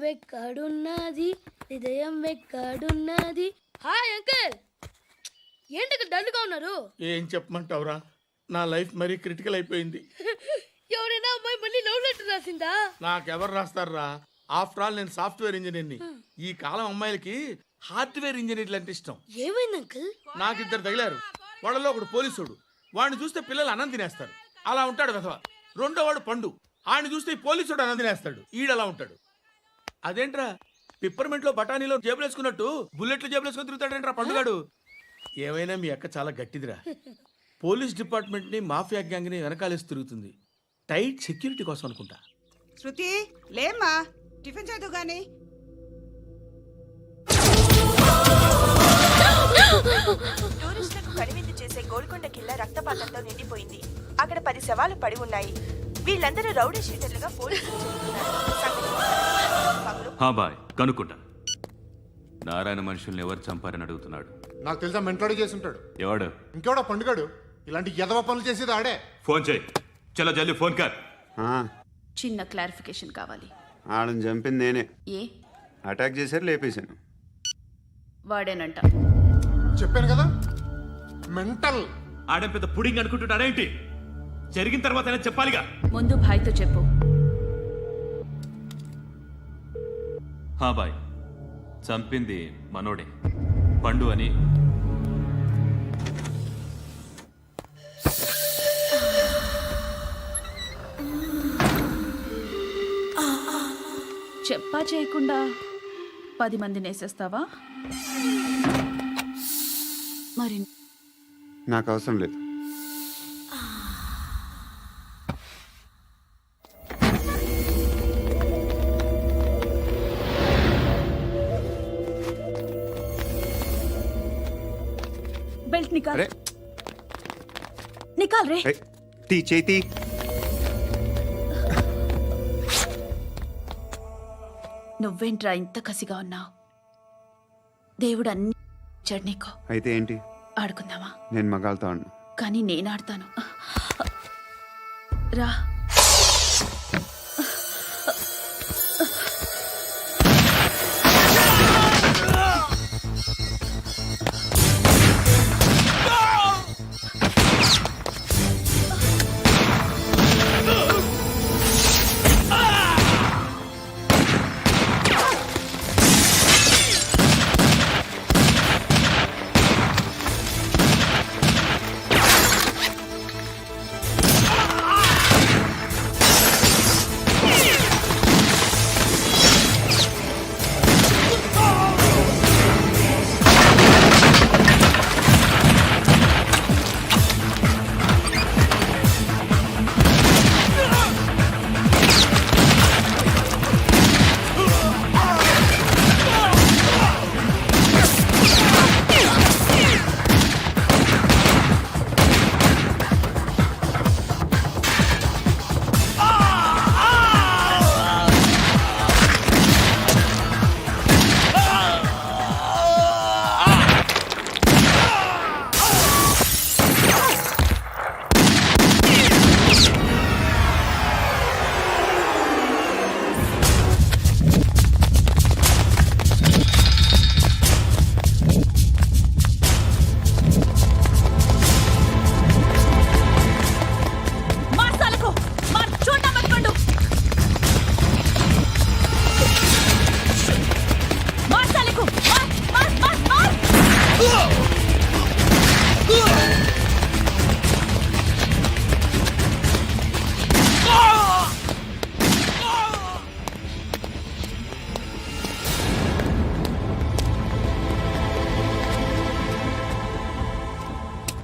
వెక్కడున్నది హృదయం వెక్కడున్నది. Hi uncle, ఏంటి డల్గా ఉన్నారు? ఏం చెప్పమంటావురా, నా లైఫ్ మరీ క్రిటికల్ అయిపోయింది. ఎవరైనా అమ్మాయి మళ్ళీ లవ్ లెటర్ రాసిందా? నాకెవరు రాస్తారా? ఆఫ్టర్ ఆల్ నేను సాఫ్ట్వేర్ ఇంజనీర్ని. ఈ కాలం అమ్మాయిలకి హార్డ్వేర్ ఇంజనీర్లు అంటే ఇష్టం. ఏమైంది అంకుల్? నాకు ఇద్దరు తగిలారు. వాళ్ళలో ఒకడు పోలీసుడు, వాడిని చూస్తే పిల్లలు అన్నం తినేస్తారు, అలా ఉంటాడు వెధవ. రెండో వాడు పండు, ఆయన చూస్తే ఈ పోలీసుడు అన్నం తినేస్తాడు, ఈడలా ఉంటాడు. అదేంట్రా పిప్పర్మెంట్ లో బఠానీలో జేబులు వేసుకున్నట్టు బుల్లెట్లు జేబులు వేసుకుని తిరుగుతాడేంట్రా పండుగాడు. ఏమైనా మీ అక్క చాలా గట్టిదిరా. పోలీస్ డిపార్ట్మెంట్ ని మాఫియా గ్యాంగ్ ని వెనకాలేసి తిరుగుతుంది. టైట్ సెక్యూరిటీ కోసం అనుకుంటా. శృతి లేమ్మా, టిఫిన్ చేద్దు గాని. టూరిస్టులకు కనువిందు చేసే గోల్కొండ కిల్లా రక్తపాతంతో నిండిపోయింది. అక్కడ 10 శవాలు పడి ఉన్నాయి. వీళ్ళందరూ రౌడీ షీటర్లుగా పోలీసులు బాయ్ కనుక్కుంటా. నారాయణ మనుషుల్ని ఎవరు చంపారని అడుగుతున్నాడు. నాకు తెలుసా మెంటోడి చేసి ఉంటాడు. ఎవడు? ఇంకెవడా పండుగాడు. ఇలాంటి ఎదవ పనులు చేసేది ఆడే. ఫోన్ చేయి. చలో జల్దీ ఫోన్ కర్. చిన్న క్లారిఫికేషన్ కావాలి. ఆడని చంపింది నేనే. ఏ అటాక్ చేశారు, లేపేశాను. వాడేనంట. చెప్పాను కదా మెంటల్. ఆడే పెద్ద పుడింగ్ అనుకుంటున్నాడేంటి? జరిగిన తర్వాత అయినా చెప్పాలిగా. ముందు భాయ్తో చెప్పు. బాయ్ చంపింది మనోడే, పండు అని. చెప్పా చేయకుండా 10 మందిని వేసేస్తావా? మరి నాకు అవసరం లేదు. బెల్ట్ నికాల్. నికాల్ రే. తీ చేతి. నువ్వేంట్రా ఇంత కసిగా ఉన్నావు? దేవుడు అన్ని ఇచ్చాడు నీకు. అయితే ఏంటి? ఆడుకుందామా? నేను మగాళ్ళతో ఆడను. కానీ నేను ఆడతాను. రా.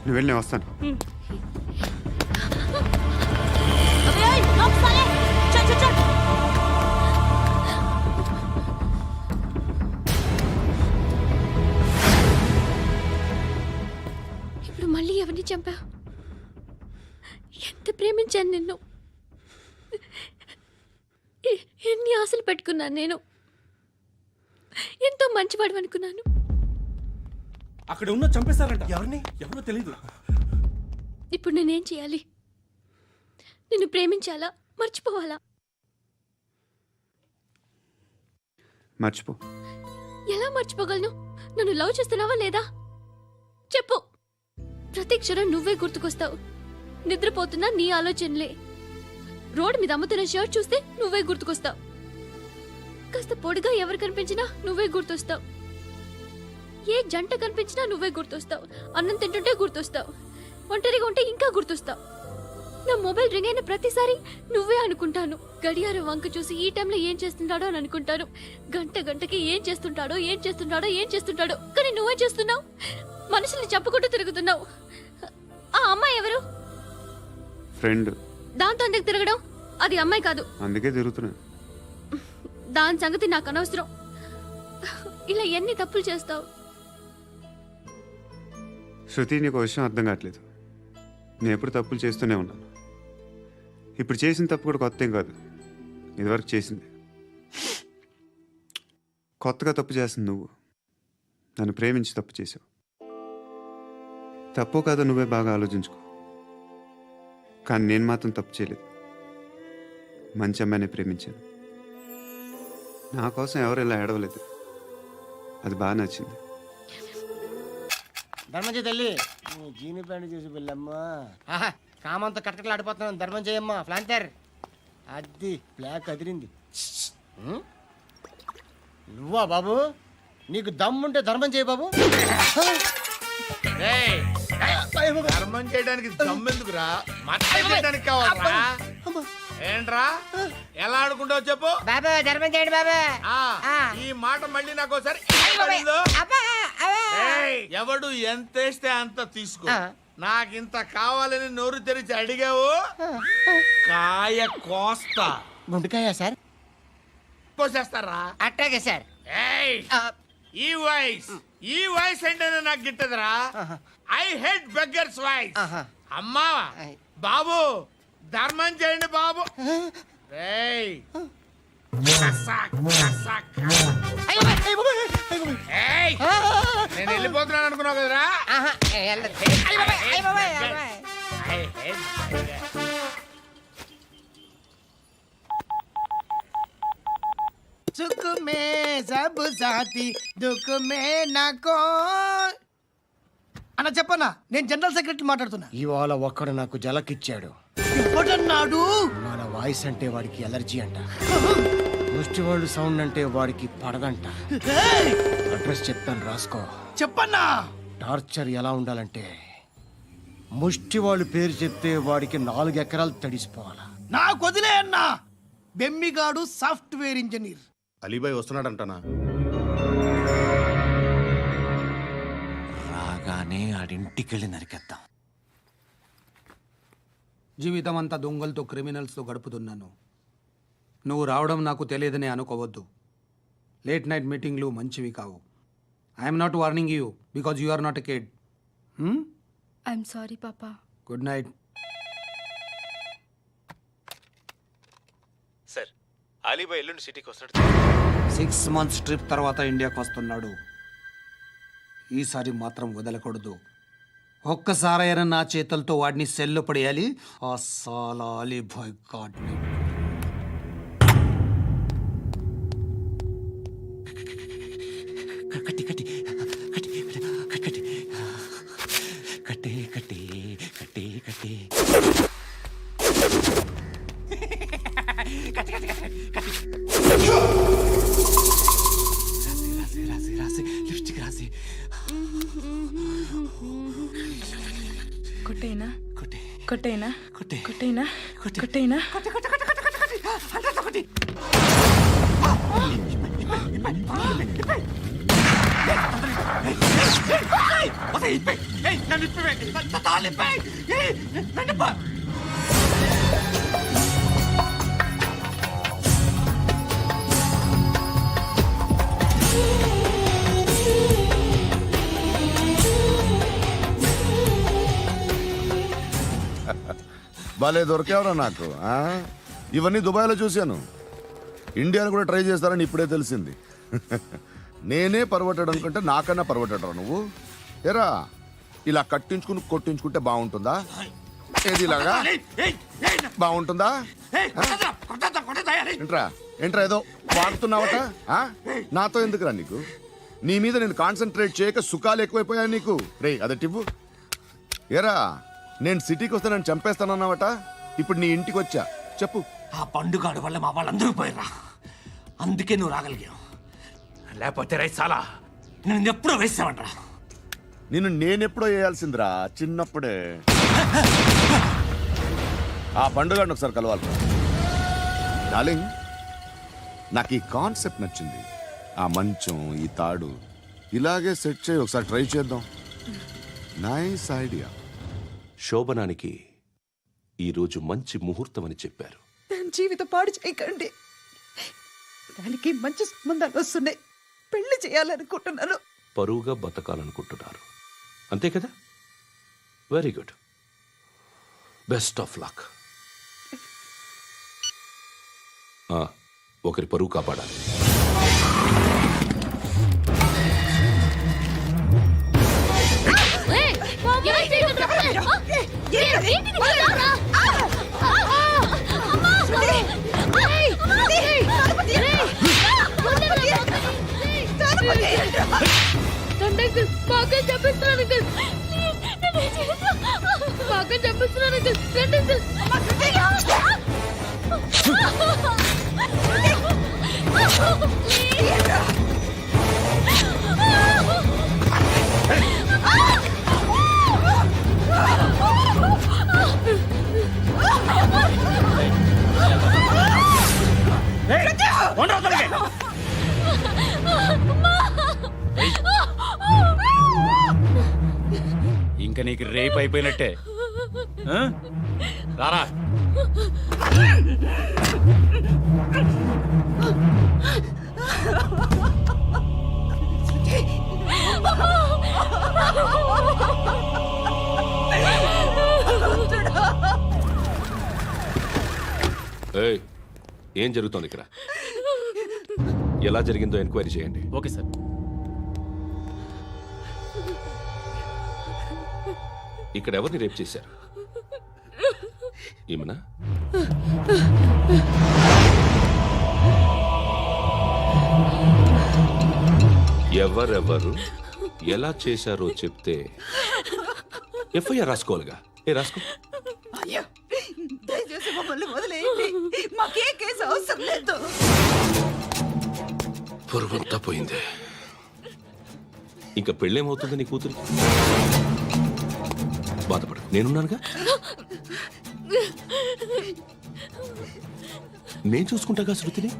నువ్వు వెళ్ళి నేను వస్తాను. ఇప్పుడు మళ్ళీ ఎవరిని చంపా? ఎంత ప్రేమించాను నిన్ను, ఎన్ని ఆశలు పెట్టుకున్నాను. నేను ఎంతో మంచివాడు అనుకున్నాను. అక్కడ ఉన్న చంపేస్తారంట. ఎవరిని? ఎవరో తెలీదు. ఇప్పుడు నేనేం చేయాలి? నిన్ను ప్రేమించాలా, మర్చిపోవాలా? మర్చిపో. ఎలా మర్చిపోగలను? నన్ను లవ్ చేస్తున్నావా లేదా చెప్పు. ప్రతి క్షణం నువ్వే గుర్తుకొస్తావు. నిద్రపోతున్నా నీ ఆలోచనలే. రోడ్డు మీద అమ్ముతున్న షర్ట్ చూస్తే నువ్వే గుర్తుకొస్తావు. కాస్త పొడిగా ఎవరు కనిపించినా నువ్వే గుర్తొస్తావు. ఏ జంట కనిపించినా నువ్వే గుర్తొస్తావు. అన్నం తింటుంటే గుర్తొస్తావు. ఒంటరిగా ఉంటే ఇంకా గుర్తొస్తావు. నా మొబైల్ రింగ్ అయిన ప్రతిసారి నువ్వే అనుకుంటాను. గడియారం వంక చూసి ఈ టైంలో ఏం చేస్తుంటాడో అని అనుకుంటాను. గంటకి ఏం చేస్తుంటాడో కానీ నువ్వే చేస్తున్నావు. మనుషుల్ని చెప్పుకుంటూ తిరుగుతున్నావు. ఆ అమ్మాయి ఎవరు? ఫ్రెండ్. దాంతో ఎందుకు తిరగడం? అది అమ్మాయి కాదు. అందుకే తిరుగుతున్నా. దాని సంగతి నాకు అనవసరం. ఇలా ఎన్ని తప్పులు చేస్తావు? శృతి, నీకు విషయం అర్థం కావట్లేదు. నేను ఎప్పుడు తప్పులు చేస్తూనే ఉన్నాను. ఇప్పుడు చేసిన తప్పు కూడా కొత్త ఏం కాదు. ఇదివరకు చేసింది. కొత్తగా తప్పు చేస్తుంది నువ్వు. నన్ను ప్రేమించి తప్పు చేసావు. తప్పో కాదో నువ్వే బాగా ఆలోచించుకో. కానీ నేను మాత్రం తప్పు చేయలేదు. మంచి అమ్మాయిని ప్రేమించాను. నా కోసం ఎవరు ఇలా ఏడవలేదు. అది బాగా నచ్చింది. ధర్మం తల్లి జీని ప్యాంట్ చూసి వెళ్ళమ్మా. కామంతో కట్టకలు ఆడిపోతున్నాను. ధర్మం చేయమ్మా. ఫ్లాంటర్ అది బ్లాక్ అదిరింది. నువ్వా బాబు? నీకు దమ్ముంటే ధర్మం చేయ బాబు. ఏయ్, ధర్మం చేయడానికి దమ్మెందుకురా? మచ్చ చేయడానికి కావాలరా? ఏంట్రా ఎలా ఆడుకుంటావు చెప్పు. బాబా ధర్మం చేయండి బాబా. ఈ మాట మళ్ళీ నాకు ఒకసారి ఎవడు ఎంత వేస్తే అంత తీసుకో. నాకింత కావాలని నోరు తెరిచి అడిగావు, కాయ కోస్తా. గుండెకాయ సార్? కోసేస్తారా? అట్టాగే సార్. ఈ వాయిస్ అంటేనే నాకు గిట్టదురా. I hate beggars voice. అమ్మా బాబు ధర్మం చేయండి బాబు. ఏయ్, ఏయ్, నేను వెళ్ళిపోతున్నాను అనుకున్నావు కదరా. సుఖ మే సబ్ సాథీ దుఃఖ మే నాకో. అన్న చెప్పన్నా, నేను జనరల్ సెక్రటరీ మాట్లాడుతున్నా. ఇవాళ ఒక్కడు నాకు జలకిచ్చాడు. ఎవడన్నాడు? మన వాయిస్ అంటే వాడికి ఎలర్జీ అంట. ముష్టి వాళ్ళు సౌండ్ అంటే వాడికి పడదంట. అడ్రస్ చెప్తాను రాసుకో. చెప్పన్నా. టార్చర్ ఎలా ఉండాలంటే ముష్టి వాళ్ళు పేరు చెప్తే వాడికి 4 ఎకరాలు తడిసిపోవాలా. నాకు వదిలే అన్నా. బెమ్మిగాడు సాఫ్ట్వేర్ ఇంజనీర్. అలీబాయ్ వస్తున్నాడంటనా? రాగానే ఆడింటికెళ్ళి నరికేద్దాం. జీవితం అంతా దొంగలతో క్రిమినల్స్తో గడుపుతున్నాను. నువ్వు రావడం నాకు తెలియదని అనుకోవద్దు. లేట్ నైట్ మీటింగ్లు మంచివి కావు. I'm not warning you because you are not a kid. I'm sorry పాపా. Good night. సార్, అలీబాయ్ ఎల్లుండి సిటీకి వస్తాడు. 6 months ట్రిప్ తర్వాత ఇండియాకి వస్తున్నాడు. ఈసారి మాత్రం వదలకూడదు. ఒక్కసారైనా నా చేతులతో వాడిని సెల్లు పడేయాలి. ఆ సాలా అలీబాయ్ గాడ్ని. కట్టి కట్టి కట్టి కట్టి కట్టి కట్టి కట్టి కట్టి రాసి రాసి లిప్స్టిక్ రాసి కొట్టేనా కొట్టి కొట్టేనా కొట్టి కొట్టేనా కొట్టి కొట్టేనా కొట్టి కొట్టి కొట్టి కొట్టి కొట్టి అంతా కొట్టి. భలే దొరికేవరా నాకు. ఇవన్నీ దుబాయ్లో చూశాను. ఇండియాలో కూడా ట్రై చేస్తారని ఇప్పుడే తెలిసింది. నేనే పర్వటాడు అనుకుంటే నాకన్నా పర్వటాడరా నువ్వు. ఎరా ఇలా కట్టించుకుని కొట్టించుకుంటే బాగుంటుందా? ఏది ఇలాగా బాగుంటుందా ఏంట్రా ఏంట్రా ఏదో వాడుతున్నావట ఆ? నాతో ఎందుకురా నీకు నీ మీద నేను కాన్సన్ట్రేట్ చేయక సుఖాలు ఎక్కువైపోయాయి నీకు రే అదటివ్వు ఏరా నేను సిటీకి వస్తే నన్ను చంపేస్తానన్నావట ఇప్పుడు నీ ఇంటికి వచ్చా చెప్పు ఆ పండుగాడు వల్ల మా వాళ్ళందరూ పోయిర్రా అందుకే నువ్వు రాగలిగావు లేకపోతే రైసాలా నేను ఎప్పుడో వేసామంటరా నిన్ను నేనెప్పుడో వేయాల్సిందిరా చిన్నప్పుడే ఆ పండుగను ఒకసారి కలవాలి డార్లింగ్ నాకు ఈ కాన్సెప్ట్ నచ్చింది ఆ మంచం ఈ తాడు ఇలాగే సెట్ చేయి ఒకసారి ట్రై చేద్దాం నైస్ ఐడియా శోభనానికి ఈరోజు మంచి ముహూర్తం అని చెప్పారు. దాని జీవితం పాడు చేయకండి. దానికి మంచి సంబంధాలు వస్తున్నాయి. పెళ్లి చేయాలనుకుంటున్నాను. పరువుగా బతకాలనుకుంటున్నారు అంతే కదా? Very good, best of luck. ఒకరి పరువు కాపాడాలి. ఇంకా నీకు రేపు అయిపోయినట్టే. రారా ఏం జరుగుతోంది ఇక్కడ? ఎలా జరిగిందో ఎంక్వైరీ చేయండి. Okay sir. ఇక్కడ ఎవరిని రేప్ చేశారు? ఈమెనా? ఎవరెవరు ఎలా చేశారో చెప్తే ఎఫ్ఐఆర్ రాసుకోవాలిగా. రాసుకో. దయచేసి మమ్మల్ని వదిలేయండి. మాకే కేసు అవసరం లేదు. పొరువంతా పోయింది. ఇంకా పెళ్ళేమవుతుంది నీ కూతురికి? బాధపడు, నేనున్నానుగా. నేను చూసుకుంటాగా శృతిని.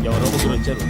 ఎవరో ముగ్గురు వచ్చారు.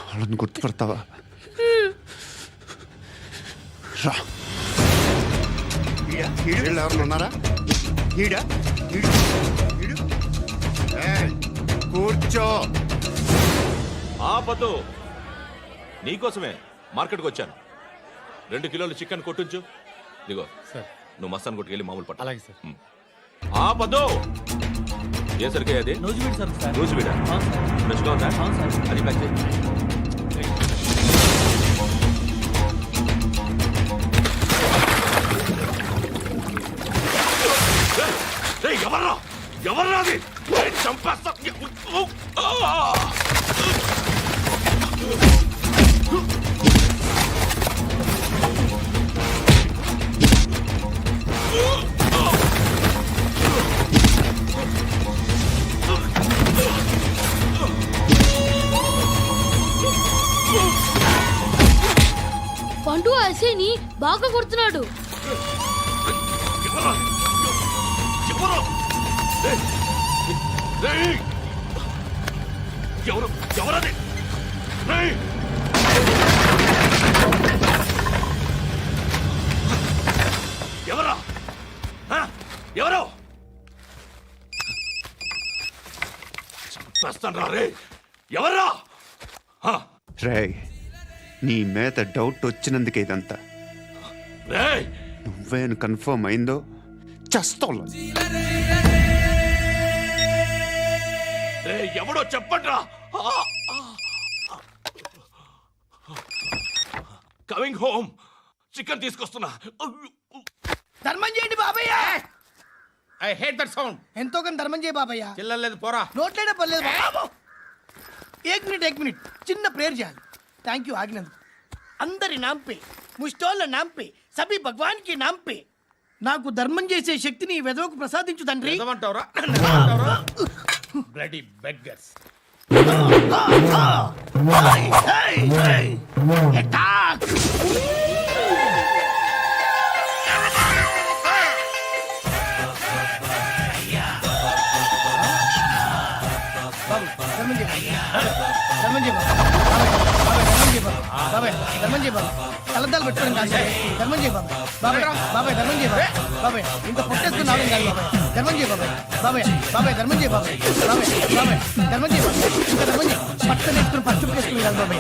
వాళ్ళని గుర్తుపడతావా? రా. వీళ్ళు ఎవరు ఉన్నారా? కూర్చో. ఆపదు, నీకోసమే మార్కెట్కి వచ్చాను. 2 కిలోలు చికెన్ కొట్టించు. దిగో సార్. నువ్వు మస్తాన్ కొట్టుకెళ్ళి మామూలు పట్టు. అలాగే సార్. ఆపదు. ఏ సరికే అది? నూజివీడు సార్. నూజివీడా? ఫ్రెష్గా ఉందా? అది ప్యాక్ చేయి. ఎవర్రా ఎవర్రా అది? చంపేస్తా. పండు అసేని బాగా కొడుతున్నాడు. ఎవరది? ఎవరా? ఎవరు? చంపేస్తాను రే. ఎవర్రా? హ, రే నీ మీద డౌట్ వచ్చినందుకే ఇదంతా. రేయ్, నువ్వే కన్ఫర్మ్ అయిందో చస్తావు. రేయ్, ఎవడో చెప్పండ్రా. Coming home. చికెన్ తీసుకొస్తున్నా. ధర్మం చేయండి బాబయ్య. I hate that sound. ఎంతో కానీ ధర్మం చేయ బాబయ్య. చిల్లలేదు పోరా. నోట్లేనే పర్లేదు బాబు. ఏక్ మినిట్ చిన్న ప్రేయర్ చేయాలి. థ్యాంక్ యూ ఆగినందుకు. అందరి నాంపే ముష్టోళ్ళ నాంపే సభి భగవాన్ కి నాంపే నాకు ధర్మం చేసే శక్తిని ఈ వెదవకు ప్రసాదించు తండ్రి. ఏమంటావురా? Bloody beggars. ధర్మం చేయ బాబాయ్. ధర్మం చేయ బాబాయ్. కలద్దాలు పెట్టుకోండి కాదు. ధర్మం చేయ బాబాయ్. బాబాయ్ ధర్మం చేయ బాబాయ్. ఇంత పొట్టేసుకున్నావు కాదు బాబాయ్. ధర్మం చేయ బాబాయ్. బాబాయ్ ధర్మం చేయ బాబాయ్. ధర్మం చేయ బాబాయ్. ఇంకా ధర్మం చేయ పట్టు నేర్చుకుని పట్టు వేసుకుని కాదు బాబాయ్.